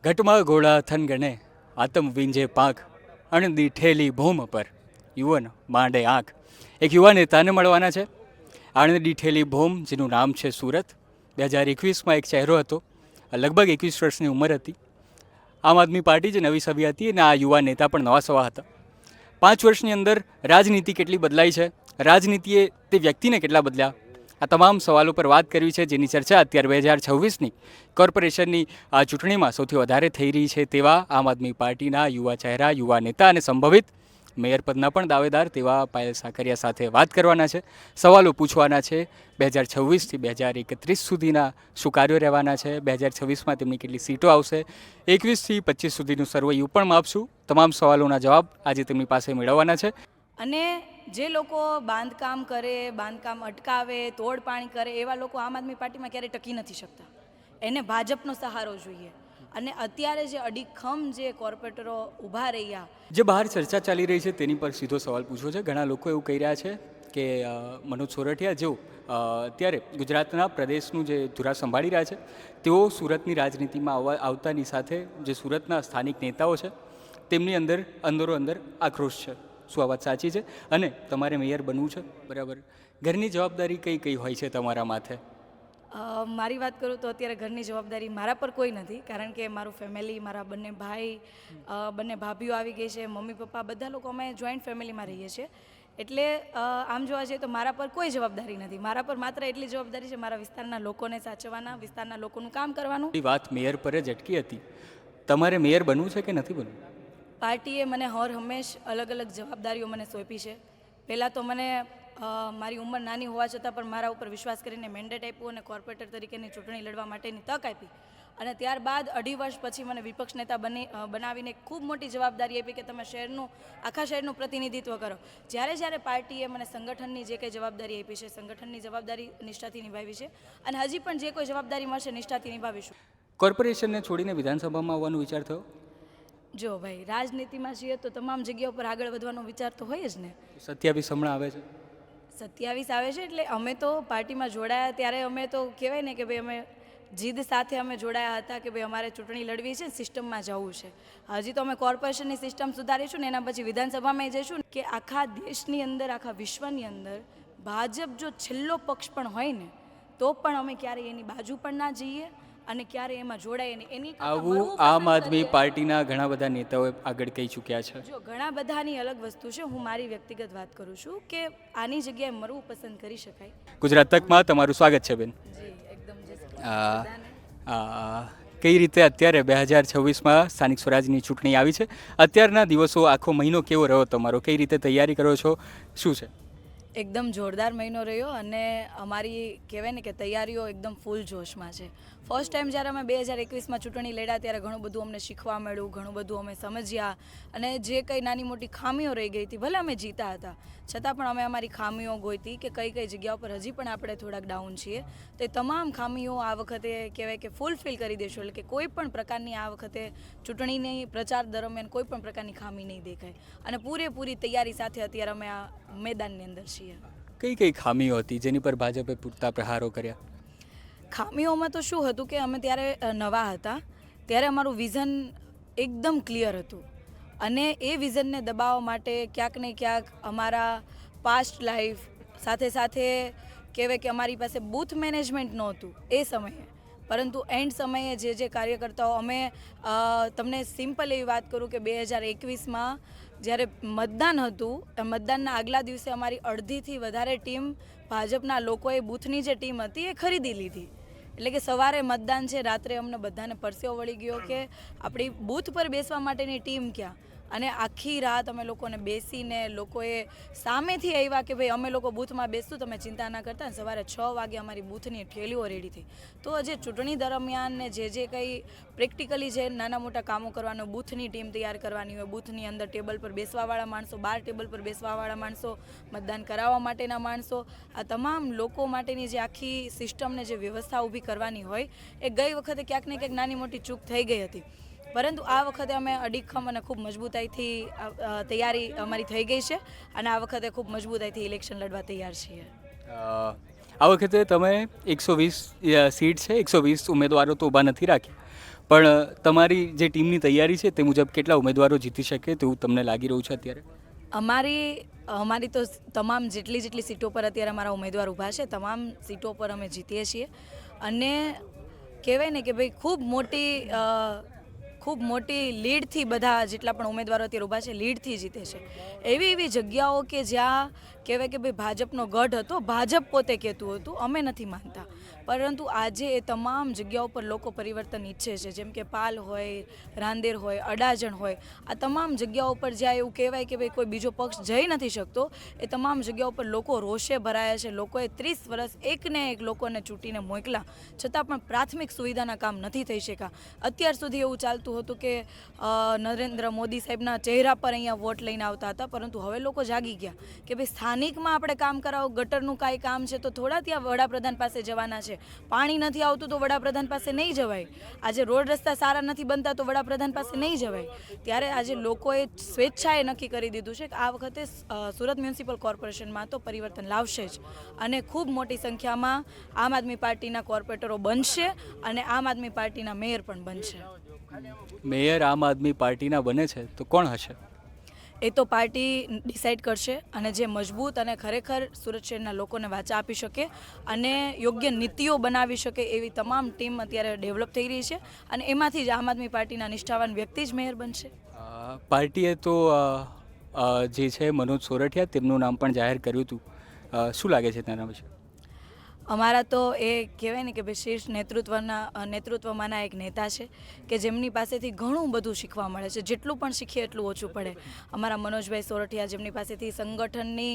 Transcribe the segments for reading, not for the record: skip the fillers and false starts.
ઘટમાં ઘોડા થનગણે આતમ વિંજે પાંખ અણદી ઠેલી ભૂમ પર યુવન માંડે આંખ. એક યુવા નેતાને મળવાના છે. આણંદી ઠેલી ભૂમ, જેનું નામ છે સુરત. 2021માં એક ચહેરો હતો, લગભગ 21 વર્ષની ઉંમર હતી. આમ આદમી પાર્ટી જે નવી સભ્ય હતી અને આ યુવા નેતા પણ નવા સવા હતા. 5 વર્ષની અંદર રાજનીતિ કેટલી બદલાઈ છે, રાજનીતિએ તે વ્યક્તિને કેટલા બદલ્યા, આ તમામ સવાલો પર વાત કરવી છે, જેની ચર્ચા અત્યારે 2026ની કોર્પોરેશનની આ ચૂંટણીમાં સૌથી વધારે થઈ રહી છે. તેવા આમ આદમી પાર્ટીના યુવા ચહેરા, યુવા નેતા અને સંભવિત મેયર પદના પણ દાવેદાર તેવા પાયલ સાકરિયા સાથે વાત કરવાના છે, સવાલો પૂછવાના છે. 2026થી 2031 સુધીના શું કાર્યો રહેવાના છે, 2026માં તેમની કેટલી સીટો આવશે, 21થી 25 સુધીનું સર્વેયુ પણ માપશું. તમામ સવાલોના જવાબ આજે તેમની પાસે મેળવવાના છે. અને જે લોકો બાંધકામ કરે, બાંધકામ અટકાવે, તોડ પાણી કરે, એવા લોકો આમ આદમી પાર્ટીમાં ક્યારેય ટકી નથી શકતા. એને ભાજપનો સહારો જોઈએ. અને અત્યારે જે અડીખમ જે કોર્પોરેટરો ઊભા રહ્યા, જે બહાર ચર્ચા ચાલી રહી છે તેની પર સીધો સવાલ પૂછવો છે. ઘણા લોકો એવું કહી રહ્યા છે કે મનોજ સોરઠિયા જેઓ અત્યારે ગુજરાતના પ્રદેશનું જે ધુરા સંભાળી રહ્યા છે, તેઓ સુરતની રાજનીતિમાં આવતાની સાથે જે સુરતના સ્થાનિક નેતાઓ છે તેમની અંદર અંદરો અંદર આક્રોશ છે. શું આ વાત સાચી છે? અને તમારે મેયર બનવું છે, બરાબર, ઘરની જવાબદારી કઈ કઈ હોય છે તમારા માથે? મારી વાત કરું તો અત્યારે ઘરની જવાબદારી મારા પર કોઈ નથી, કારણ કે મારું ફેમિલી, મારા બંને ભાઈ, બંને ભાભીઓ આવી ગઈ છે, મમ્મી પપ્પા, બધા લોકો અમે જોઈન્ટ ફેમિલીમાં રહીએ છીએ. એટલે આમ જોવા જઈએ તો મારા પર કોઈ જવાબદારી નથી. મારા પર માત્ર એટલી જવાબદારી છે મારા વિસ્તારના લોકોને સાચવવાના, વિસ્તારના લોકોનું કામ કરવાનું. એ વાત મેયર પર જ અટકી હતી. તમારે મેયર બનવું છે કે નથી બનવું? પાર્ટીએ મને હર હંમેશ અલગ અલગ જવાબદારીઓ મને સોંપી છે. પહેલાં તો મને મારી ઉંમર નાની હોવા છતાં પણ મારા ઉપર વિશ્વાસ કરીને મેન્ડેટ આપ્યું અને કોર્પોરેટર તરીકેની ચૂંટણી લડવા માટેની તક આપી. અને ત્યારબાદ 2.5 વર્ષ પછી મને વિપક્ષ નેતા બનાવીને ખૂબ મોટી જવાબદારી આપી કે તમે આખા શહેરનું પ્રતિનિધિત્વ કરો. જ્યારે પાર્ટીએ મને સંગઠનની જે કંઈ જવાબદારી આપી છે, સંગઠનની જવાબદારી નિષ્ઠાથી નિભાવી છે અને હજી પણ જે કોઈ જવાબદારી મળશે નિષ્ઠાથી નિભાવીશું. કોર્પોરેશનને છોડીને વિધાનસભામાં આવવાનો વિચાર થયો? જો ભાઈ, રાજનીતિમાં છીએ તો તમામ જગ્યાઓ પર આગળ વધવાનો વિચાર તો હોય જ ને. 27 હમણાં આવે છે. 27 આવે છે એટલે અમે તો પાર્ટીમાં જોડાયા ત્યારે અમે તો કહેવાય ને કે ભાઈ અમે જીદ સાથે અમે જોડાયા હતા કે ભાઈ અમારે ચૂંટણી લડવી છે, સિસ્ટમમાં જવું છે. હજી તો અમે કોર્પોરેશનની સિસ્ટમ સુધારીશું ને એના પછી વિધાનસભામાં જઈશું કે આખા દેશની અંદર, આખા વિશ્વની અંદર ભાજપ જો છેલ્લો પક્ષ પણ હોય ને તો પણ અમે ક્યારેય એની બાજુ પણ ના જઈએ અને ક્યારે એમાં જોડાય નહીં. એની આવું આમ આદમી પાર્ટીના ઘણા બધા નેતાઓ આગળ કહી ચૂક્યા છે. જો ઘણા બધાની અલગ વસ્તુ છે, હું મારી વ્યક્તિગત વાત કરું છું કે આની જગ્યાએ મરવું પસંદ કરી શકાય. ગુજરાત તકમાં તમારું સ્વાગત છે બેન. જી એકદમ. કઈ રીતે અત્યારે 2026માં સ્થાનિક સ્વરાજની ચૂંટણી આવી છે, અત્યારના દિવસો, આખો મહિનો કેવો રહ્યો તમારો? કઈ રીતે તૈયારી કરો છો, શું છે? એકદમ જોરદાર મહિનો રહ્યો અને અમારી કહેવાય ને કે તૈયારીઓ એકદમ ફૂલ જોશમાં છે. ફર્સ્ટ ટાઈમ જ્યારે અમે 2021માં ચૂંટણી લડ્યા ત્યારે ઘણું બધું અમને શીખવા મળ્યું, ઘણું બધું અમે સમજ્યા અને જે કંઈ નાની મોટી ખામીઓ રહી ગઈ હતી, ભલે અમે જીતા હતા છતાં પણ અમે અમારી ખામીઓ ગોતી કે કઈ જગ્યા ઉપર હજી પણ આપણે થોડાક ડાઉન છીએ. તો એ તમામ ખામીઓ આ વખતે કહેવાય કે ફૂલફિલ કરી દઈશું. એટલે કે કોઈ પણ પ્રકારની આ વખતે ચૂંટણીની પ્રચાર દરમિયાન કોઈ પણ પ્રકારની ખામી નહીં દેખાય અને પૂરેપૂરી તૈયારી સાથે અત્યારે અમે આ મેદાનની અંદર છીએ. કઈ ખામીઓ હતી જેની પર ભાજપે પૂરતા પ્રહારો કર્યા? ખામીઓમાં તો શું હતું કે અમે ત્યારે નવા હતા, ત્યારે અમારું વિઝન એકદમ ક્લિયર હતું અને એ વિઝનને દબાવવા માટે ક્યાંક ને ક્યાંક અમારા પાસ્ટ લાઈફ સાથે કહેવાય કે અમારી પાસે બૂથ મેનેજમેન્ટ નહોતું એ સમયે. પરંતુ એન્ડ સમયે જે કાર્યકર્તાઓ અમે તમને સિમ્પલ એવી વાત કરું કે 2021માં જ્યારે મતદાન હતું, મતદાનના આગલા દિવસે અમારી અડધીથી વધારે ટીમ ભાજપના લોકોએ બૂથની જે ટીમ હતી એ ખરીદી લીધી. એટલે કે સવારે મતદાન છે, રાત્રે અમને બધાને પરસેવો વળી ગયો કે આપણી બૂથ પર બેસવા માટેની ટીમ ક્યાં. અને આખી રાત અમે લોકોને બેસીને લોકોએ સામેથી આવ્યા કે ભાઈ અમે લોકો બૂથમાં બેસતું, તમે ચિંતા ના કરતા. અને સવારે 6 વાગે અમારી બૂથની ઠેલીઓ રેડી થઈ. તો જે ચૂંટણી દરમિયાન ને જે કંઈ પ્રેક્ટિકલી જે નાના મોટા કામો કરવાનું, બૂથની ટીમ તૈયાર કરવાની હોય, બૂથની અંદર ટેબલ પર બેસવાવાળા માણસો, બહાર ટેબલ પર બેસવાવાળા માણસો, મતદાન કરાવવા માટેના માણસો, આ તમામ લોકો માટેની જે આખી સિસ્ટમને જે વ્યવસ્થા ઊભી કરવાની હોય એ ગઈ વખતે ક્યાંક ને ક્યાંક નાની મોટી ચૂક થઈ ગઈ હતી. પરંતુ આ વખતે અમે અડીખમ અને ખૂબ મજબૂતાઈથી તૈયારી અમારી થઈ ગઈ છે અને આ વખતે ખૂબ મજબૂતાઈથી ઇલેક્શન લડવા તૈયાર છીએ. આ વખતે તમે 120 સીટ છે, 120 ઉમેદવારો તો ઊભા નથી રાખ્યા, પણ તમારી જે ટીમની તૈયારી છે તે મુજબ કેટલા ઉમેદવારો જીતી શકે તેવું તમને લાગી રહ્યું છે અત્યારે? અમારી તો તમામ જેટલી સીટો પર અત્યારે અમારા ઉમેદવાર ઊભા છે તમામ સીટો પર અમે જીતીએ છીએ. અને કહેવાય ને કે ભાઈ ખૂબ મોટી લીડથી બધા જેટલા પણ ઉમેદવારો અત્યારે ઊભા છે લીડથી જીતે છે. એવી જગ્યાઓ કે જ્યાં કહેવાય કે ભાઈ ભાજપનો ગઢ હતો, ભાજપ પોતે કહેતું હતું, અમે નથી માનતા, પરંતુ આજે એ તમામ જગ્યાઓ પર લોકો પરિવર્તન ઈચ્છે છે. જેમ કે પાલ હોય, રાંદેર હોય, અડાજણ હોય, આ તમામ જગ્યાઓ પર જ્યાં એવું કહેવાય કે ભાઈ કોઈ બીજો પક્ષ જઈ નથી શકતો, એ તમામ જગ્યાઓ પર લોકો રોષે ભરાયા છે. લોકોએ 30 વર્ષ એકને એક લોકોને ચૂંટીને મોકલા, છતાં પણ પ્રાથમિક સુવિધાના કામ નથી થઈ શક્યા. અત્યાર સુધી એવું ચાલતું હતું કે નરેન્દ્ર મોદી સાહેબના ચહેરા પર અહીંયા વોટ લઈને આવતા હતા, પરંતુ હવે લોકો જાગી ગયા કે ભાઈ સ્થાનિકમાં આપણે કામ કરાવો. ગટરનું કાંઈ કામ છે તો થોડા ત્યાં વડાપ્રધાન પાસે જવાના છે. પાણી નથી આવતું તો વડાપ્રધાન પાસે નહીં જવાય. આજે રોડ રસ્તા સારા નથી બનતા તો વડાપ્રધાન પાસે નહીં જવાય. ત્યારે આજે લોકોએ સ્વેચ્છાએ નક્કી કરી દીધું છે કે આ વખતે સુરત મ્યુનિસિપલ કોર્પોરેશનમાં તો પરિવર્તન લાવશે જ, અને ખૂબ મોટી સંખ્યામાં આમ આદમી પાર્ટીના કોર્પોરેટરો બનશે અને આમ આદમી પાર્ટીના મેયર પણ બનશે. મેયર આમ આદમી પાર્ટીના બને છે તો કોણ હશે? એ તો પાર્ટી ડિસાઇડ કરશે, અને જે મજબૂત અને ખરેખર સુરત શહેરના લોકોને વાચા આપી શકે અને યોગ્ય નીતિઓ બનાવી શકે એવી તમામ ટીમ અત્યારે ડેવલપ થઈ રહી છે, અને એમાંથી જ આમ આદમી પાર્ટીના નિષ્ઠાવાન વ્યક્તિ જ મેયર બનશે. પાર્ટીએ તો જે છે મનોજ સોરઠિયા તેમનું નામ પણ જાહેર કર્યું હતું. શું લાગે છે તેના વિશે? અમારા તો એ કહેવાય ને કે ભાઈ શીર્ષ નેતૃત્વમાંના એક નેતા છે કે જેમની પાસેથી ઘણું બધું શીખવા મળે છે. જેટલું પણ શીખીએ એટલું ઓછું પડે. અમારા મનોજભાઈ સોરઠિયા, જેમની પાસેથી સંગઠનની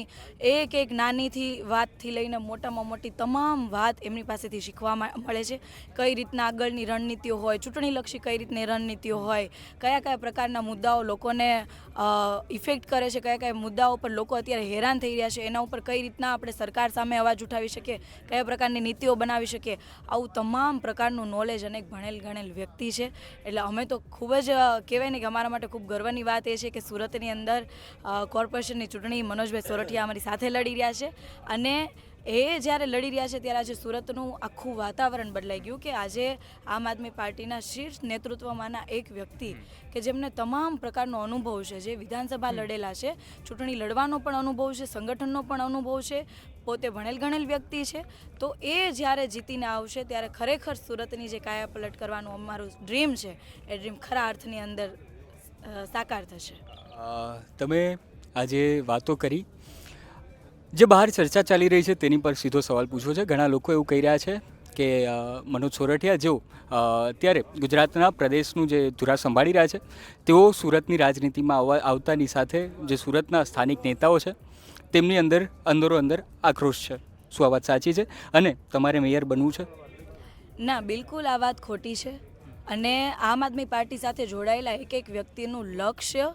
એક નાનીથી વાતથી લઈને મોટામાં મોટી તમામ વાત એમની પાસેથી શીખવા મળે છે. કઈ રીતના આગળની રણનીતિઓ હોય, ચૂંટણીલક્ષી કઈ રીતની રણનીતિઓ હોય, કયા પ્રકારના મુદ્દાઓ લોકોને ઇફેક્ટ કરે છે, કયા મુદ્દાઓ પર લોકો અત્યારે હેરાન થઈ રહ્યા છે, એના ઉપર કઈ રીતના આપણે સરકાર સામે અવાજ ઉઠાવી શકીએ, કયા પ્રકારની નીતિઓ બનાવી શકીએ, આવું તમામ પ્રકારનું નોલેજ અને એક ભણેલ ગણેલ વ્યક્તિ છે. એટલે અમે તો ખૂબ જ કહેવાય ને કે અમારા માટે ખૂબ ગર્વની વાત એ છે કે સુરતની અંદર કોર્પોરેશનની ચૂંટણી મનોજભાઈ સોરઠિયા અમારી સાથે લડી રહ્યા છે, અને એ જ્યારે લડી રહ્યા છે ત્યારે આજે સુરતનું આખું વાતાવરણ બદલાઈ ગયું કે આજે આમ આદમી પાર્ટીના શીર્ષ નેતૃત્વમાંના એક વ્યક્તિ કે જેમને તમામ પ્રકારનો અનુભવ છે, જે વિધાનસભા લડેલા છે, ચૂંટણી લડવાનો પણ અનુભવ છે, સંગઠનનો પણ અનુભવ છે, પોતે ભણેલ ગણેલ વ્યક્તિ છે, તો એ જ્યારે જીતીને આવશે ત્યારે ખરેખર સુરતની જે કાયા પલટ કરવાનું અમારું ડ્રીમ છે એ ડ્રીમ ખરા અર્થની અંદર સાકાર થશે. તમે આજે વાતો કરી, જે બહાર ચર્ચા ચાલી રહી છે તેની પર સીધો સવાલ પૂછવો છે. ઘણા લોકો એવું કહી રહ્યા છે કે મનોજ સોરઠિયા જેઓ અત્યારે ગુજરાતના પ્રદેશનું જે ધુરા સંભાળી રહ્યા છે તેઓ સુરતની રાજનીતિમાં આવતાની સાથે જે સુરતના સ્થાનિક નેતાઓ છે તેમની અંદર અંદરો-અંદર આક્રોશ છે. શું આ વાત સાચી છે અને તમારે મેયર બનવું છે? ના, બિલકુલ આ વાત ખોટી છે. અને આમ આદમી પાર્ટી સાથે જોડાયેલા એક વ્યક્તિનું લક્ષ્ય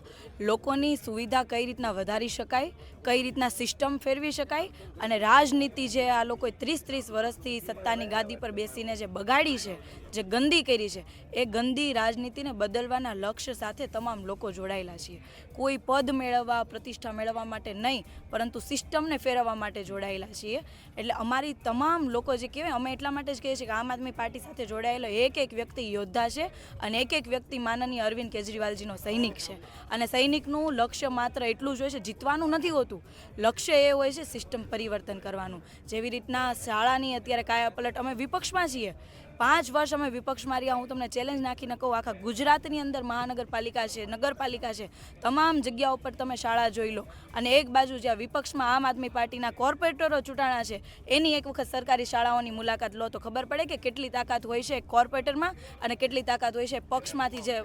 લોકોની સુવિધા કઈ રીતના વધારી શકાય, કઈ રીતના સિસ્ટમ ફેરવી શકાય, અને રાજનીતિ જે આ લોકોએ 30 વર્ષથી સત્તાની ગાદી પર બેસીને જે બગાડી છે, જે ગંદી કરી છે, એ ગંદી રાજનીતિને બદલવાના લક્ષ્ય સાથે તમામ લોકો જોડાયેલા છીએ. કોઈ પદ મેળવવા, પ્રતિષ્ઠા મેળવવા માટે નહીં, પરંતુ સિસ્ટમને ફેરવવા માટે જોડાયેલા છીએ. એટલે અમારી તમામ લોકો જે કહેવાય, અમે એટલા માટે જ કહીએ છીએ કે આમ આદમી પાર્ટી સાથે જોડાયેલો એક વ્યક્તિ યોદ્ધા છે, અને એક વ્યક્તિ માનનીય અરવિંદ કેજરીવાલજીનો સૈનિક છે. અને સૈનિકનું લક્ષ્ય માત્ર એટલું જ હોય છે, જીતવાનું નથી હોતું. લક્ષ્ય એ હોય છે સિસ્ટમ પરિવર્તન કરવાનું. જેવી રીતના શાળાની અત્યારે કાયાપલટ, અમે વિપક્ષમાં છીએ, 5 વર્ષ અમે વિપક્ષમાં રહ્યા. હું તમને ચેલેન્જ નાખીને કહું, આખા ગુજરાતની અંદર મહાનગરપાલિકા છે, નગરપાલિકા છે, તમામ જગ્યાઓ પર તમે શાળા જોઈ લો, અને એક બાજુ જ્યાં વિપક્ષમાં આમ આદમી પાર્ટીના કોર્પોરેટરો ચૂંટાણા છે એની એક વખત સરકારી શાળાઓની મુલાકાત લો તો ખબર પડે કે કેટલી તાકાત હોય છે કોર્પોરેટરમાં અને કેટલી તાકાત હોય છે પક્ષમાંથી જે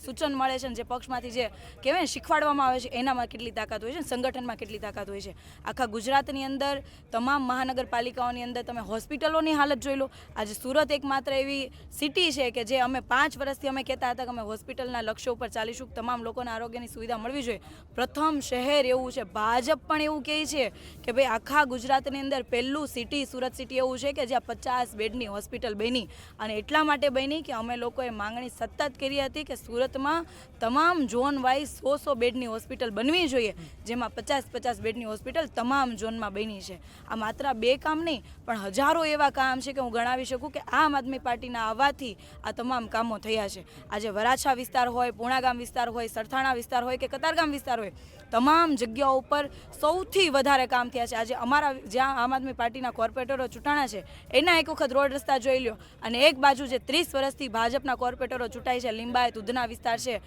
સૂચન મળે છે, જે પક્ષમાંથી જે કહેવાય શીખવાડવામાં આવે છે એનામાં કેટલી તાકાત હોય છે, સંગઠનમાં કેટલી તાકાત હોય છે. આખા ગુજરાતની અંદર તમામ મહાનગરપાલિકાઓની અંદર તમે હોસ્પિટલોની હાલત જોઈ લો. આજે સુરત એક માત્ર એવી સિટી છે કે જે અમે 5 વર્ષથી અમે કહેતા હતા કે અમે હોસ્પિટલના લક્ષ્યો ઉપર ચાલીશું, તમામ લોકોને આરોગ્યની સુવિધા મળવી જોઈએ. પ્રથમ શહેર એવું છે, ભાજપ પણ એવું કહે છે કે ભાઈ આખા ગુજરાતની અંદર પહેલું સિટી સુરત સિટી એવું છે કે જ્યાં 50 બેડની હોસ્પિટલ બની, અને એટલા માટે બની કે અમે લોકોએ માંગણી સતત કરી હતી કે સુરતમાં તમામ ઝોન વાઇઝ 100 બેડની હોસ્પિટલ બનવી જોઈએ, જેમાં 50 બેડની હોસ્પિટલ તમામ ઝોનમાં બની છે. આ માત્ર 2 કામ નહીં પણ હજારો એવા કામ છે કે હું ગણાવી શકું કે આમ આદમી પાર્ટીના આવવાથી આ તમામ કામો થયા છે. આજે વરાછા વિસ્તાર હોય, પૂણાગામ વિસ્તાર હોય, સરથાણા વિસ્તાર હોય કે કતારગામ વિસ્તાર હોય, તમામ જગ્યાઓ ઉપર સૌથી વધારે કામ થયા છે. આજે અમારા જ્યાં આમ આદમી પાર્ટીના કોર્પોરેટરો ચૂંટાણા છે એના એક વખત રોડ રસ્તા જોઈ લો, અને એક બાજુ જે 30 વર્ષથી ભાજપના કોર્પોરેટરો ચૂંટાય છે, લિંબાયત ઉધના વિસ્તાર છે,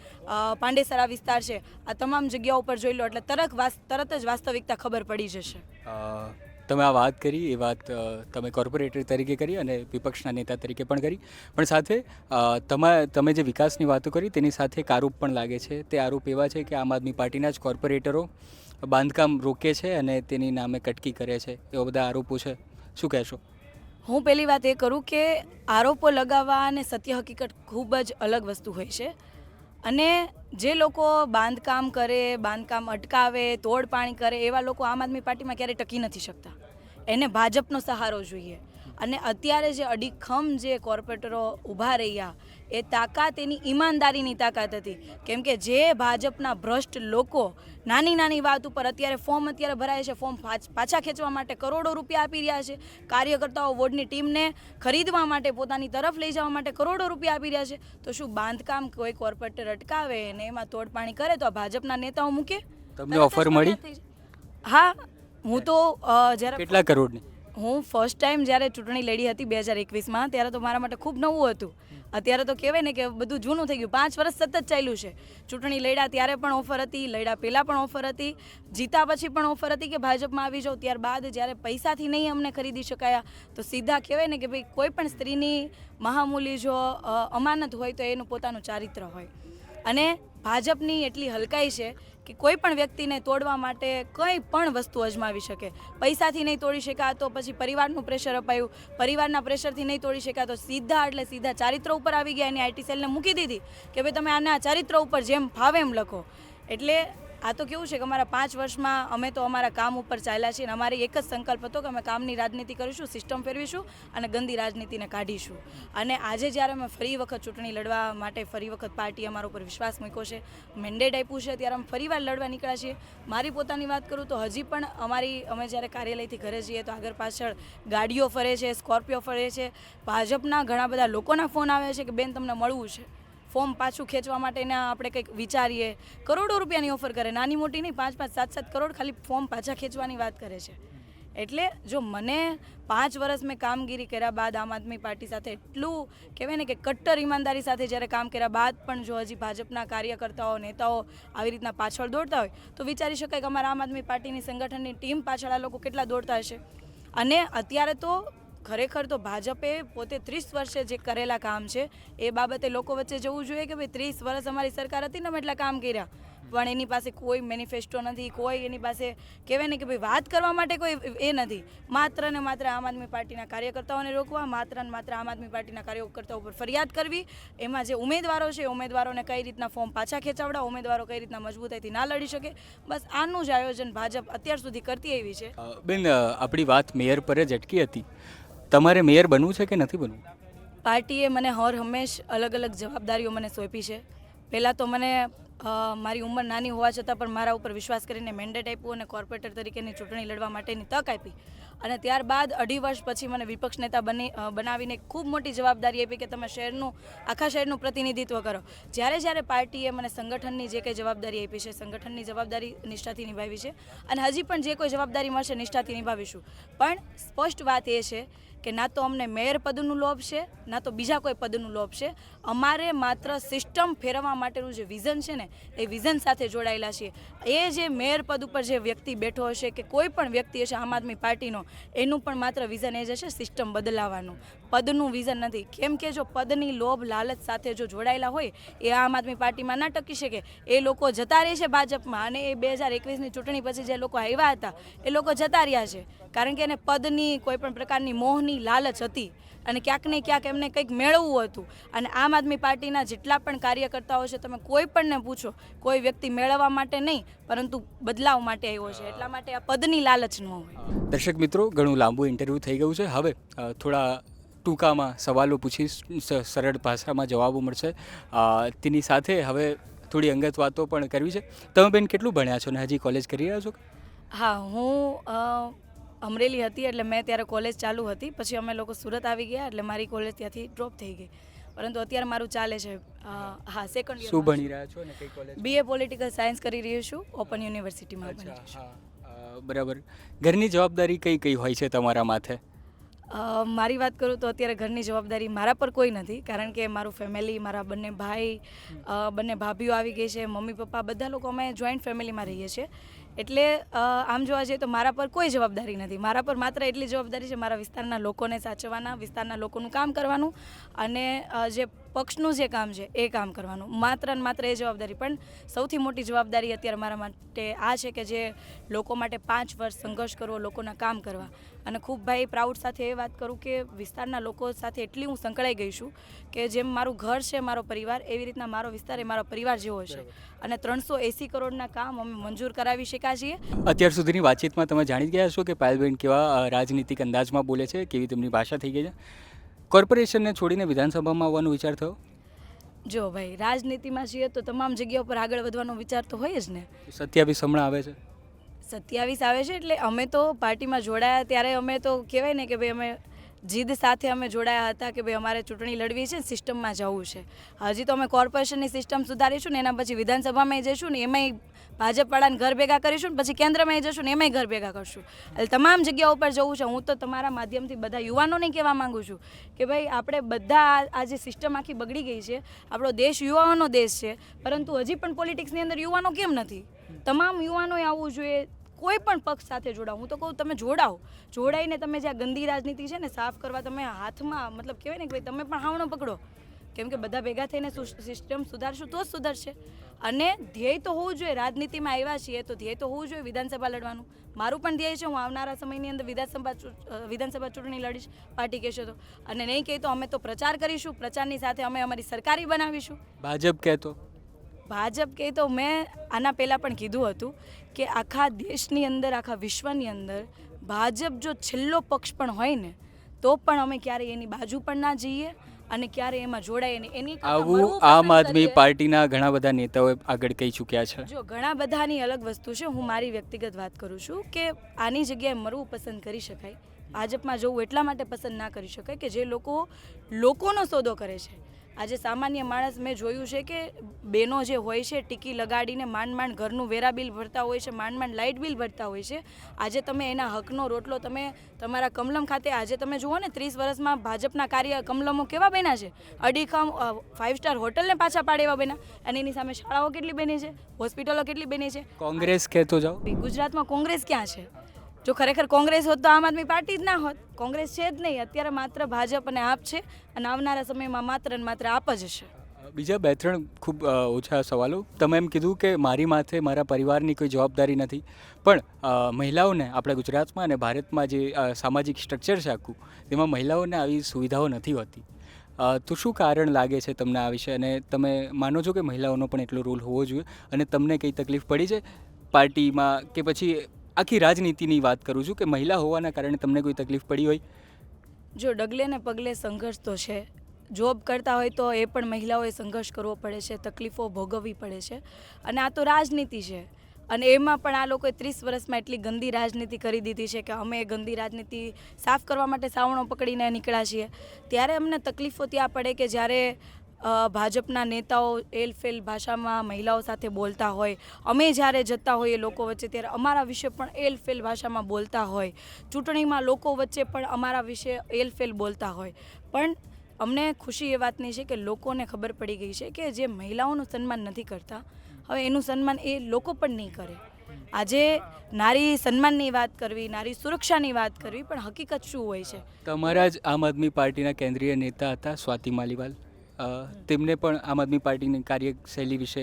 પાંડેસરા વિસ્તાર છે, આ તમામ જગ્યાઓ ઉપર જોઈ લો એટલે તરત જ વાસ્તવિકતા ખબર પડી જશે. તમે આ વાત કરી એ વાત તમે કોર્પોરેટર તરીકે કરી અને વિપક્ષના નેતા તરીકે પણ કરી, પણ સાથે તમે જે વિકાસની વાતો કરી તેની સાથે એક આરોપ પણ લાગે છે. તે આરોપ એવા છે કે આમ આદમી પાર્ટીના જ કોર્પોરેટરો બાંધકામ રોકે છે અને તેની નામે કટકી કરે છે, એવા બધા આરોપો છે. શું કહેશો? હું પહેલી વાત એ કરું કે આરોપો લગાવવા અને સત્ય હકીકત ખૂબ જ અલગ વસ્તુ હોય છે. અને જે લોકો બાંધકામ કરે, બાંધકામ અટકાવે, તોડ પાણી કરે, એવા લોકો આમ આદમી પાર્ટીમાં ક્યારેય ટકી નથી શકતા. એને ભાજપનો સહારો જોઈએ. અને અત્યારે જે અડીખમ જે કોર્પોરેટરો ઊભા રહ્યા એ તાકાત એની ઈમાનદારીની તાકાત હતી. કેમ કે જે ભાજપના ભ્રષ્ટ લોકો નાની નાની વાત ઉપર અત્યારે ફોર્મ ભરાય છે, ફોર્મ પાછા ખેંચવા માટે કરોડો રૂપિયા આપી રહ્યા છે, કાર્યકર્તાઓ વોર્ડની ટીમને ખરીદવા માટે, પોતાની તરફ લઈ જવા માટે કરોડો રૂપિયા આપી રહ્યા છે. તો શું બાંધકામ કોઈ કોર્પોરેટર અટકાવે ને એમાં તોડપાણી કરે તો આ ભાજપના નેતાઓ મૂકે? તમને ઓફર મળી? હા, હું તો જ્યારે કેટલા કરોડની? હું ફર્સ્ટ ટાઈમ જ્યારે ચૂંટણી લડી હતી 2021માં, ત્યારે તો મારા માટે ખૂબ નવું હતું. અત્યારે તો કહેવાય ને કે બધું જૂનું થઈ ગયું. 5 વર્ષ સતત ચાલ્યું છે. ચૂંટણી લડ્યા ત્યારે પણ ઓફર હતી, લડ્યા પહેલાં પણ ઓફર હતી, જીતા પછી પણ ઓફર હતી કે ભાજપમાં આવી જાઓ. ત્યારબાદ જ્યારે પૈસાથી નહીં અમને ખરીદી શકાયા તો સીધા કહેવાય ને કે ભાઈ કોઈ પણ સ્ત્રીની મહામૂલી જો અમાનત હોય તો એનું પોતાનું ચારિત્ર હોય. અને ભાજપની એટલી હલકાઈ છે કે કોઈ પણ વ્યક્તિને તોડવા માટે કંઈ પણ વસ્તુ અજમાવી શકે. પૈસાથી નહીં તોડી શક્યા તો પછી પરિવારનું પ્રેશર અપાયું, પરિવારના પ્રેશરથી નહીં તોડી શક્યા તો સીધા ચારિત્ર ઉપર આવી ગયા. એની આઈટી સેલને મૂકી દીધી કે ભાઈ તમે આના ચારિત્ર ઉપર જેમ ફાવે એમ લખો. એટલે આ તો કેવું છે કે અમારા 5 વર્ષમાં અમે તો અમારા કામ ઉપર ચાલ્યા છીએ અને અમારી એક જ સંકલ્પ હતો કે અમે કામની રાજનીતિ કરીશું, સિસ્ટમ ફેરવીશું અને ગંદી રાજનીતિને કાઢીશું. અને આજે જ્યારે અમે ફરી વખત ચૂંટણી લડવા માટે ફરી વખત પાર્ટીએ અમારા ઉપર વિશ્વાસ મૂક્યો છે, મેન્ડેટ આપ્યું છે, ત્યારે અમે ફરીવાર લડવા નીકળ્યા છીએ. મારી પોતાની વાત કરું તો હજી પણ અમે જ્યારે કાર્યાલયથી ઘરે જઈએ તો આગળ પાછળ ગાડીઓ ફરે છે, સ્કોર્પિયો ફરે છે. ભાજપના ઘણા બધા લોકોના ફોન આવે છે કે બેન તમને મળવું છે. ફોર્મ પાછું ખેંચવા માટેના આપણે કંઈક વિચારીએ, કરોડો રૂપિયાની ઓફર કરે, નાની મોટી નહીં, 5-5, 7-7 કરોડ ખાલી ફોર્મ પાછા ખેંચવાની વાત કરે છે. એટલે જો મને 5 વર્ષ મેં કામગીરી કર્યા બાદ આમ આદમી પાર્ટી સાથે એટલું કહેવાય ને કે કટ્ટર ઈમાનદારી સાથે જ્યારે કામ કર્યા બાદ પણ જો હજી ભાજપના કાર્યકર્તાઓ, નેતાઓ આવી રીતના પાછળ દોડતા હોય તો વિચારી શકાય કે અમારા આમ આદમી પાર્ટીની સંગઠનની ટીમ પાછળ આ લોકો કેટલા દોડતા હશે. અને અત્યારે તો ખરેખર તો ભાજપે પોતે 30 વર્ષે જે કરેલા કામ છે એ બાબતે લોકો વચ્ચે જવું જોઈએ કે ભાઈ 30 વર્ષ અમારી સરકાર હતી ને અમે એટલા કામ કર્યા, પણ એની પાસે કોઈ મેનિફેસ્ટો નથી, કોઈ એની પાસે કહેવાય ને કે ભાઈ વાત કરવા માટે કોઈ એ નથી. માત્ર ને માત્ર આમ આદમી પાર્ટીના કાર્યકર્તાઓને રોકવા, માત્ર ને માત્ર આમ આદમી પાર્ટીના કાર્યકર્તાઓ પર ફરિયાદ કરવી, એમાં જે ઉમેદવારો છે ઉમેદવારોને કઈ રીતના ફોર્મ પાછા ખેંચાવડા, ઉમેદવારો કઈ રીતના મજબૂતાઈથી ના લડી શકે, બસ આનું જ આયોજન ભાજપ અત્યાર સુધી કરતી આવી છે. બેન, આપણી વાત મેયર પર જ અટકી હતી. તમારે મેયર બનવું છે કે નથી બનવું? પાર્ટીએ મને હંમેશ અલગ અલગ જવાબદારીઓ મને સોંપી છે. પહેલાં તો મને મારી ઉંમર નાની હોવા છતાં પણ મારા ઉપર વિશ્વાસ કરીને મેન્ડેટ આપ્યું અને કોર્પોરેટર તરીકેની ચૂંટણી લડવા માટેની તક આપી. અને ત્યારબાદ 2.5 વર્ષ પછી મને વિપક્ષ નેતા બનાવીને ખૂબ મોટી જવાબદારી આપી કે તમે આખા શહેરનું પ્રતિનિધિત્વ કરો. જ્યારે પાર્ટીએ મને સંગઠનની જે કંઈ જવાબદારી આપી છે, સંગઠનની જવાબદારી નિષ્ઠાથી નિભાવી છે અને હજી પણ જે કોઈ જવાબદારી મળશે નિષ્ઠાથી નિભાવીશું. પણ સ્પષ્ટ વાત એ છે કે ના તો અમને મેયર પદનું લોભ છે, ના તો બીજા કોઈ પદનું લોભ છે. અમારે માત્ર સિસ્ટમ ફેરવવા માટેનું જે વિઝન છે ને એ વિઝન સાથે જોડાયેલા છીએ. એ જે મેયર પદ ઉપર જે વ્યક્તિ બેઠો હશે કે કોઈ પણ વ્યક્તિ હશે આમ આદમી પાર્ટીનો, એનું પણ માત્ર વિઝન એ જ હશે સિસ્ટમ બદલાવાનું, પદનું વિઝન નથી. કેમ કે જો પદની લોભ લાલચ સાથે જો જોડાયેલા હોય એ આમ આદમી પાર્ટીમાં ના ટકી શકે. એ લોકો જતા રહે છે ભાજપમાં અને એ 2021ની ચૂંટણી પછી જે લોકો આવ્યા હતા એ લોકો જતા રહ્યા છે, કારણ કે એને પદની કોઈ પણ પ્રકારની મોહની લાલચ હતી અને ક્યાંક ને ક્યાંક એમને કંઈક મેળવવું હતું. અને આમ આદમી પાર્ટીના જેટલા પણ કાર્યકર્તાઓ છે તમે કોઈ પણને પૂછો, કોઈ વ્યક્તિ મેળવવા માટે નહીં પરંતુ બદલાવ માટે આવ્યો છે, એટલા માટે આ પદની લાલચ ન હોય. દર્શક મિત્રો, ઘણું લાંબુ ઇન્ટરવ્યૂ થઈ ગયું છે. હવે થોડા ટૂંકામાં સવાલો પૂછીશ, સરળ ભાષામાં જવાબો મળશે. તેની સાથે હવે થોડી અંગત વાતો પણ કરવી છે. તમે બેન કેટલું ભણ્યા છો ને હજી કોલેજ કરી રહ્યા છો? હા, હું અમરેલી હતી એટલે મેં ત્યારે કોલેજ ચાલુ હતી, પછી અમે લોકો સુરત આવી ગયા એટલે મારી કોલેજ ત્યાંથી ડ્રોપ થઈ ગઈ, પરંતુ અત્યારે મારું ચાલે છે. હા, સેકન્ડ યર. શું ભણી રહ્યા છો અને કઈ કોલેજ? BA પોલિટિકલ સાયન્સ કરી રહી છું, ઓપન યુનિવર્સિટીમાં ભણી અચ્છા, રહી છું. હા, બરાબર. ઘરની જવાબદારી કઈ કઈ હોય છે તમારા માથે? મારી વાત કરું તો અત્યારે ઘરની જવાબદારી મારા પર કોઈ નથી, કારણ કે મારું ફેમિલી, મારા બંને ભાઈ, બંને ભાભીઓ આવી ગઈ છે, મમ્મી પપ્પા બધા લોકો અમે જોઈન્ટ ફેમિલીમાં રહીએ છીએ. એટલે આમ જોવા જઈએ તો મારા પર કોઈ જવાબદારી નથી. મારા પર માત્ર એટલી જવાબદારી છે મારા વિસ્તારના લોકોને સાચવવાના, વિસ્તારના લોકોનું કામ કરવાનું અને જે પક્ષનું જે કામ છે એ કામ કરવાનું, માત્ર ને માત્ર એ જવાબદારી. પણ સૌથી મોટી જવાબદારી અત્યારે મારા માટે આ છે કે જે લોકો માટે 5 વર્ષ સંઘર્ષ કરવો, લોકોના કામ કરવા. અને ખૂબ ભાઈ પ્રાઉડ સાથે એ વાત કરું કે વિસ્તારના લોકો સાથે એટલી હું સંકળાઈ ગઈ છું કે જેમ મારું ઘર છે મારો પરિવાર, એવી રીતના મારો વિસ્તાર એ મારો પરિવાર જેવો છે. અને 380 કરોડના કામ અમે મંજૂર કરાવી શક્યા છીએ. અત્યાર સુધીની વાતચીતમાં તમે જાણી ગયા છો કે પાયલબેન કેવા રાજનીતિક અંદાજમાં બોલે છે, કેવી તેમની ભાષા થઈ ગઈ છે. કોર્પોરેશનને છોડીને વિધાનસભામાં આવવાનો વિચાર થયો? જો ભાઈ, રાજનીતિમાં છીએ તો તમામ જગ્યાઓ પર આગળ વધવાનો વિચાર તો હોય જ ને. 27 હમણાં આવે છે. 27 આવે છે એટલે અમે તો પાર્ટીમાં જોડાયા ત્યારે અમે તો કહેવાય ને કે ભાઈ અમે જીદ સાથે અમે જોડાયા હતા કે ભાઈ અમારે ચૂંટણી લડવી છે, સિસ્ટમમાં જવું છે. હજી તો અમે કોર્પોરેશનની સિસ્ટમ સુધારીશું ને એના પછી વિધાનસભામાં જઈશું ને એમાંય ભાજપવાળાને ઘર ભેગા કરીશું ને પછી કેન્દ્રમાં જઈશું ને એમાંય ઘર ભેગા કરશું. એટલે તમામ જગ્યાઓ ઉપર જવું છે. હું તો તમારા માધ્યમથી બધા યુવાનોને કહેવા માગું છું કે ભાઈ આપણે બધા આ જે સિસ્ટમ આખી બગડી ગઈ છે, આપણો દેશ યુવાઓનો દેશ છે, પરંતુ હજી પણ પોલિટિક્સની અંદર યુવાનો કેમ નથી? તમામ યુવાનોએ આવવું જોઈએ, કોઈ પણ પક્ષ સાથે જોડાઓ. હું તો કહું તમે જોડાઈને તમે જે આ ગંદી રાજનીતિ છે ને સાફ કરવા તમે હાથમાં, મતલબ કહેવાય ને કે ભાઈ તમે પણ હાવણો પકડો, કેમ કે બધા ભેગા થઈને સિસ્ટમ સુધારશું તો જ સુધરશે. અને ધ્યેય તો હોવું જોઈએ, રાજનીતિમાં આવ્યા છીએ તો ધ્યેય તો હોવું જોઈએ વિધાનસભા લડવાનું. મારું પણ ધ્યેય છે, હું આવનારા સમયની અંદર વિધાનસભા ચૂંટણી લડીશ, પાર્ટી કહેશો તો. અને નહીં કહે તો અમે તો પ્રચાર કરીશું, પ્રચારની સાથે અમે અમારી સરકારી બનાવીશું. ભાજપ કહેતો? ભાજપ કહે તો મેં આના પહેલાં પણ કીધું હતું કે આખા દેશની અંદર, આખા વિશ્વની અંદર ભાજપ જો છેલ્લો પક્ષ પણ હોય ને તો પણ અમે ક્યારેય એની બાજુ પણ ના જઈએ અને ક્યારે એમાં જોડાઈએ નહીં. એની આવું આમ આદમી પાર્ટીના ઘણા બધા નેતાઓ આગળ કહી ચૂક્યા છે. જો ઘણા બધાની અલગ વસ્તુ છે, હું મારી વ્યક્તિગત વાત કરું છું કે આની જગ્યાએ મરવું પસંદ કરી શકાય, ભાજપમાં જવું એટલા માટે પસંદ ના કરી શકાય કે જે લોકોનો સોદો કરે છે. આજે સામાન્ય માણસ મેં જોયું છે કે બહેનો જે હોય છે ટીકી લગાડીને માંડ ઘરનું વેરા બિલ ભરતા હોય છે, માંડ લાઇટ બિલ ભરતા હોય છે. આજે તમે એના હકનો રોટલો તમે તમારા કમલમ ખાતે આજે તમે જુઓ ને 30 વર્ષમાં ભાજપના કાર્ય કમલમો કેવા બન્યા છે, અડીખમ 5 સ્ટાર હોટલને પાછા પાડે એવા બન્યા. અને એની સામે શાળાઓ કેટલી બની છે, હોસ્પિટલો કેટલી બની છે. કોંગ્રેસ કહેતો જાઓ. ગુજરાતમાં કોંગ્રેસ ક્યાં છે? જો ખરેખર કોંગ્રેસ હોત તો આમ આદમી પાર્ટી જ ના હોત. કોંગ્રેસ છે જ નહીં. અત્યારે માત્ર ભાજપ અને આપ છે અને આવનારા સમયમાં માત્ર ને માત્ર આપ જ છે. બીજા 2-3 ખૂબ ઓછા સવાલો. તમે એમ કીધું કે મારી માથે મારા પરિવારની કોઈ જવાબદારી નથી, પણ મહિલાઓને આપણા ગુજરાતમાં અને ભારતમાં જે સામાજિક સ્ટ્રક્ચર છે આખું, તેમાં મહિલાઓને આવી સુવિધાઓ નથી હોતી. તો શું કારણ લાગે છે તમને આ વિશે, અને તમે માનો છો કે મહિલાઓનો પણ એટલો રોલ હોવો જોઈએ? અને તમને કંઈ તકલીફ પડી છે પાર્ટીમાં કે પછી આખી રાજનીતિની વાત કરું છું કે મહિલા હોવાના કારણે તમને કોઈ તકલીફ પડી હોય? જો ડગલે ને પગલે સંઘર્ષ તો છે. જોબ કરતા હોય તો એ પણ મહિલાઓએ સંઘર્ષ કરવો પડે છે, તકલીફો ભોગવવી પડે છે. અને આ તો રાજનીતિ છે. અને એમાં પણ આ લોકોએ 30 વર્ષમાં એટલી ગંદી રાજનીતિ કરી દીધી છે કે અમે એ ગંદી રાજનીતિ સાફ કરવા માટે સાવણો પકડીને નીકળ્યા છીએ. ત્યારે અમને તકલીફો ત્યાં પડે કે જ્યારે ભાજપના નેતાઓ એલફેલ ભાષામાં મહિલાઓ સાથે બોલતા હોય, અમે જ્યારે જતા હોઈએ લોકો વચ્ચે ત્યારે અમારા વિશે પણ એલફેલ ભાષામાં બોલતા હોય, ચૂંટણીમાં લોકો વચ્ચે પણ અમારા વિશે એલફેલ બોલતા હોય. પણ અમને ખુશી એ વાતની છે કે લોકોને ખબર પડી ગઈ છે કે જે મહિલાઓનું સન્માન નથી કરતા, હવે એનું સન્માન એ લોકો પણ નહીં કરે. આજે નારી સન્માનની વાત કરવી, નારી સુરક્ષાની વાત કરવી, પણ હકીકત શું હોય છે? તમારા જ આમ આદમી પાર્ટીના કેન્દ્રીય નેતા હતા સ્વાતિ માલીવાલ, તેમને પણ આમ આદમી પાર્ટીની કાર્યશૈલી વિશે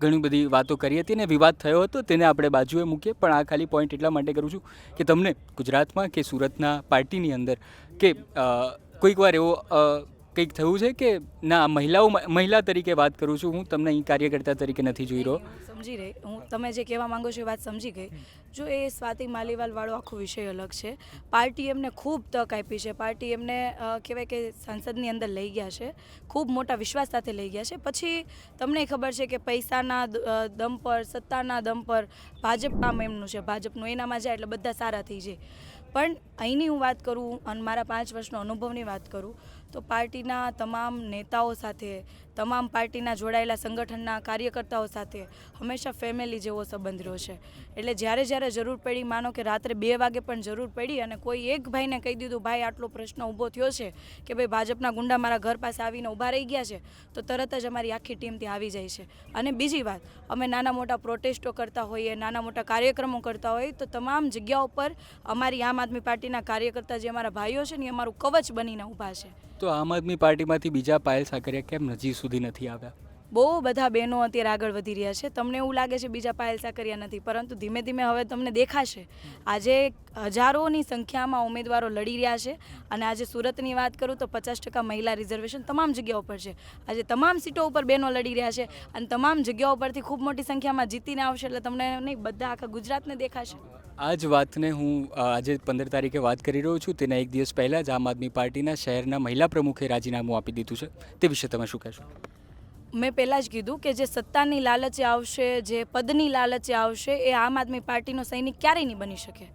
ઘણી બધી વાતો કરી હતી અને વિવાદ થયો હતો. તેને આપણે બાજુએ મૂકીએ, પણ આ ખાલી પોઈન્ટ એટલા માટે કરું છું કે તમને ગુજરાતમાં કે સુરતના પાર્ટીની અંદર કે કોઈક વાર એવો કંઈક થયું છે કે ના મહિલા તરીકે વાત કરું છું હું, તમને અહીં કાર્યકર્તા તરીકે નથી જોઈ રહ્યો? સમજી રહી હું, તમે જે કહેવા માંગો છો એ વાત સમજી ગઈ. જો એ સ્વાતિ માલીવાલ વાળો આખો વિષય અલગ છે. પાર્ટી એમને ખૂબ તક આપી છે, પાર્ટી એમને કહેવાય કે સંસદની અંદર લઈ ગયા છે, ખૂબ મોટા વિશ્વાસ સાથે લઈ ગયા છે. પછી તમને ખબર છે કે પૈસાના દમ પર, સત્તાના દમ પર ભાજપ કામ એમનું છે, ભાજપનું એનામાં જાય એટલે બધા સારા થઈ જાય. પણ અહીંની હું વાત કરું અને મારા 5 વર્ષનો અનુભવની વાત કરું તો પાર્ટીના તમામ નેતાઓ સાથે, તમામ પાર્ટીના જોડાયેલા સંગઠનના કાર્યકર્તાઓ સાથે હંમેશા ફેમિલી જેવો સંબંધ રહ્યો છે. એટલે જ્યારે જરૂર પડી, માનો કે રાત્રે 2 વાગે પણ જરૂર પડી અને કોઈ એક ભાઈને કહી દીધું, ભાઈ આટલો પ્રશ્ન ઊભો થયો છે કે ભાઈ ભાજપના ગુંડા મારા ઘર પાસે આવીને ઊભા રહી ગયા છે, તો તરત જ અમારી આખી ટીમ ત્યાં આવી જાય છે. અને બીજી વાત, અમે નાના મોટા પ્રોટેસ્ટો કરતા હોઈએ, નાના મોટા કાર્યક્રમો કરતા હોઈએ, તો તમામ જગ્યાઓ પર અમારી આમ આદમી પાર્ટીના કાર્યકર્તા જે અમારા ભાઈઓ છે ને એ અમારું કવચ બનીને ઊભા છે. તો આમ આદમી પાર્ટીમાંથી બીજા પાયલ સાકરિયા કેમ હજી સુધી નથી આવ્યા? બહુ બધા બહેનો અત્યારે આગળ વધી રહ્યા છે. તમને એવું લાગે છે બીજા પાયલ સાકરિયા નથી, પરંતુ ધીમે ધીમે હવે તમને દેખાશે. આજે હજારોની સંખ્યામાં ઉમેદવારો લડી રહ્યા છે અને આજે સુરતની વાત કરું તો 50% મહિલા રિઝર્વેશન તમામ જગ્યાઓ પર છે. આજે તમામ સીટો ઉપર બહેનો લડી રહ્યા છે અને તમામ જગ્યાઓ પરથી ખૂબ મોટી સંખ્યામાં જીતીને આવશે. એટલે તમને નહીં, બધા આખા ગુજરાતને દેખાશે. આ જ વાતને હું આજે 15 તારીખે વાત કરી રહ્યો છું. તેના એક દિવસ પહેલાં જ આમ આદમી પાર્ટીના શહેરના મહિલા પ્રમુખે રાજીનામું આપી દીધું છે. તે વિશે તમે શું કહેશો? મેં પહેલાં જ કીધું કે જે સત્તાની લાલચે આવશે, જે પદની લાલચે આવશે, એ આમ આદમી પાર્ટીનો સૈનિક ક્યારેય નહીં બની શકે.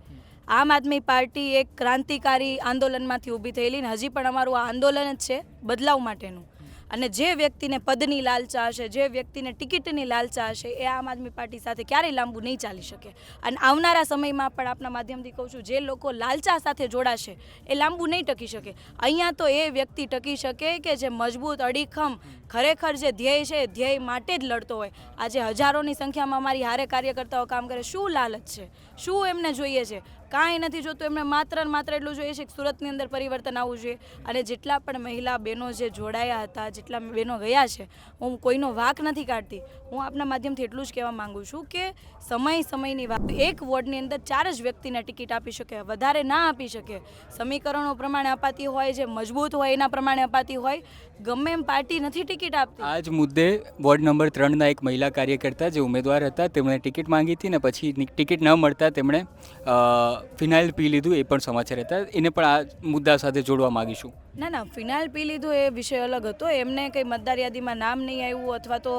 આમ આદમી પાર્ટી એક ક્રાંતિકારી આંદોલનમાંથી ઊભી થયેલી ને હજી પણ અમારું આ આંદોલન જ છે બદલાવ માટેનું. અને જે વ્યક્તિને પદની લાલચા હશે, જે વ્યક્તિને ટિકિટની લાલચા હશે, એ આમ આદમી પાર્ટી સાથે ક્યારેય લાંબુ નહીં ચાલી શકે. અને આવનારા સમયમાં પણ આપના માધ્યમથી કહું છું, જે લોકો લાલચા સાથે જોડાશે એ લાંબુ નહીં ટકી શકે. અહીંયા તો એ વ્યક્તિ ટકી શકે કે જે મજબૂત, અડીખમ, ખરેખર જે ધ્યેય છે એ ધ્યેય માટે જ લડતો હોય. આજે હજારોની સંખ્યામાં અમારી હારે કાર્યકર્તાઓ કામ કરે. શું લાલચ છે? શું એમને જોઈએ છે? કાંઈ નથી જોતું. એમને માત્ર ને માત્ર એટલું જોઈએ છે કે સુરતની અંદર પરિવર્તન આવવું જોઈએ. અને જેટલા પણ મહિલા બહેનો જે જોડાયા હતા, જેટલા બહેનો ગયા છે, હું કોઈનો વાંક નથી કાઢતી. હું આપના માધ્યમથી એટલું જ કહેવા માંગુ છું કે સમયની વાત, એક વોર્ડની અંદર 4 જ વ્યક્તિને ટિકિટ આપી શકે, વધારે ના આપી શકે. સમીકરણો પ્રમાણે અપાતી હોય, જે મજબૂત હોય એના પ્રમાણે અપાતી હોય. ગમે એમ પાર્ટી નથી ટિકિટ આપતી. આ જ મુદ્દે વોર્ડ નંબર 3ના એક મહિલા કાર્યકર્તા જે ઉમેદવાર હતા, તેમણે ટિકિટ માંગી હતી ને પછી ટિકિટ ન મળતા તેમણે ફિનાઇલ પી લીધું, એ પણ સમાચાર હતા. એને પણ આ મુદ્દા સાથે જોડવા માગીશું. ના, ફિનાઇલ પી લીધું એ વિષય અલગ હતો. એમને કંઈ મતદાર યાદીમાં નામ નહીં આવ્યું અથવા તો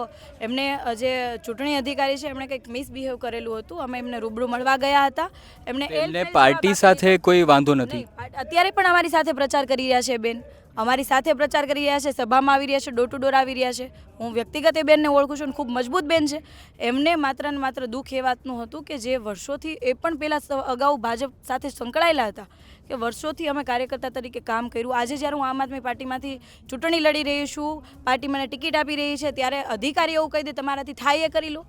એમને જે ચૂંટણી અધિકારી છે એમણે કંઈક મિસબિહેવ કરેલું હતું. અમે એમને રૂબરૂ મળવા ગયા હતા. એમને પાર્ટી સાથે કોઈ વાંધો નથી. અત્યારે પણ અમારી સાથે પ્રચાર કરી રહ્યા છે બેન, અમારી સાથે પ્રચાર કરી રહ્યા છે, સભામાં આવી રહ્યા છે, ડોર ટુ ડોર આવી રહ્યા છે. હું વ્યક્તિગત એ બેનને ઓળખું છું અને ખૂબ મજબૂત બેન છે. એમને માત્ર ને માત્ર દુઃખ એ વાતનું હતું કે જે વર્ષોથી એ પણ પહેલાં અગાઉ ભાજપ સાથે સંકળાયેલા હતા, કે વર્ષોથી અમે કાર્યકર્તા તરીકે કામ કર્યું. આજે જ્યારે હું આમ આદમી પાર્ટીમાંથી ચૂંટણી લડી રહી છું, પાર્ટી મને ટિકિટ આપી રહી છે, ત્યારે અધિકારી એવું કહી દે તમારાથી થાય એ કરી લો.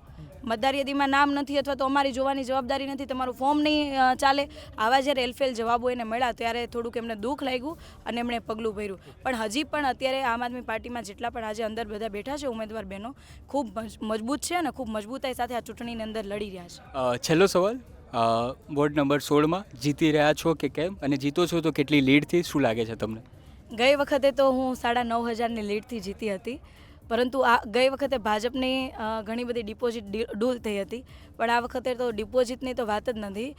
મતદાર યાદીમાં નામ નથી અથવા તો અમારી જોવાની જવાબદારી નથી, તમારું ફોર્મ નહીં ચાલે. આવા જ્યારે એલફેલ જવાબો એને મળ્યા ત્યારે થોડુંક એમને દુઃખ લાગ્યું અને એમણે પગલું ભર્યું. પણ હજી પણ અત્યારે આમ આદમી પાર્ટીમાં જેટલા પણ આજે અંદર બધા બેઠા છે ઉમેદવાર બહેનો, ખૂબ મજબૂત છે અને ખૂબ મજબૂતાઈ સાથે આ ચૂંટણીની અંદર લડી રહ્યા છે. છેલ્લો સવાલ, વોર્ડ નંબર 16માં જીતી રહ્યા છો કે કેમ, અને જીતો છો તો કેટલી લીડથી, શું લાગે છે તમને? ગઈ વખતે તો હું 9,500ની લીડથી જીતી હતી, પરંતુ આ ગઈ વખતે ભાજપની ઘણી બધી ડિપોઝિટ ડૂલ થઈ હતી. પણ આ વખતે તો ડિપોઝિટની તો વાત જ નથી.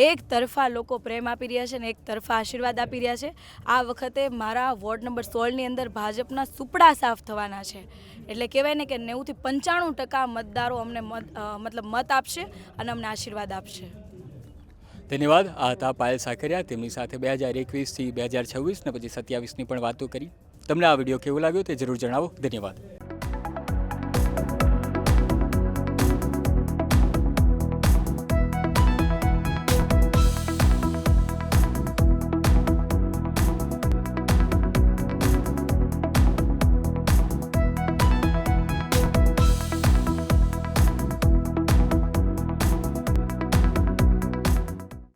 એક તરફા લોકો પ્રેમ આપી રહ્યા છે અને એક તરફા આશીર્વાદ આપી રહ્યા છે. આ વખતે મારા વોર્ડ નંબર 16ની અંદર ભાજપના સુપડા સાફ થવાના છે. એટલે કહેવાય ને કે 90 થી 95% મતદારો અમને મત આપશે અને અમને આશીર્વાદ આપશે. ધન્યવાદ. આ હતા પાયલ સાકરિયા. તેમની સાથે 2021થી 2026 ને પછી 27ની પણ વાતો કરી. તમને આ વિડીયો કેવો લાગ્યો તે જરૂર જણાવો. ધન્યવાદ.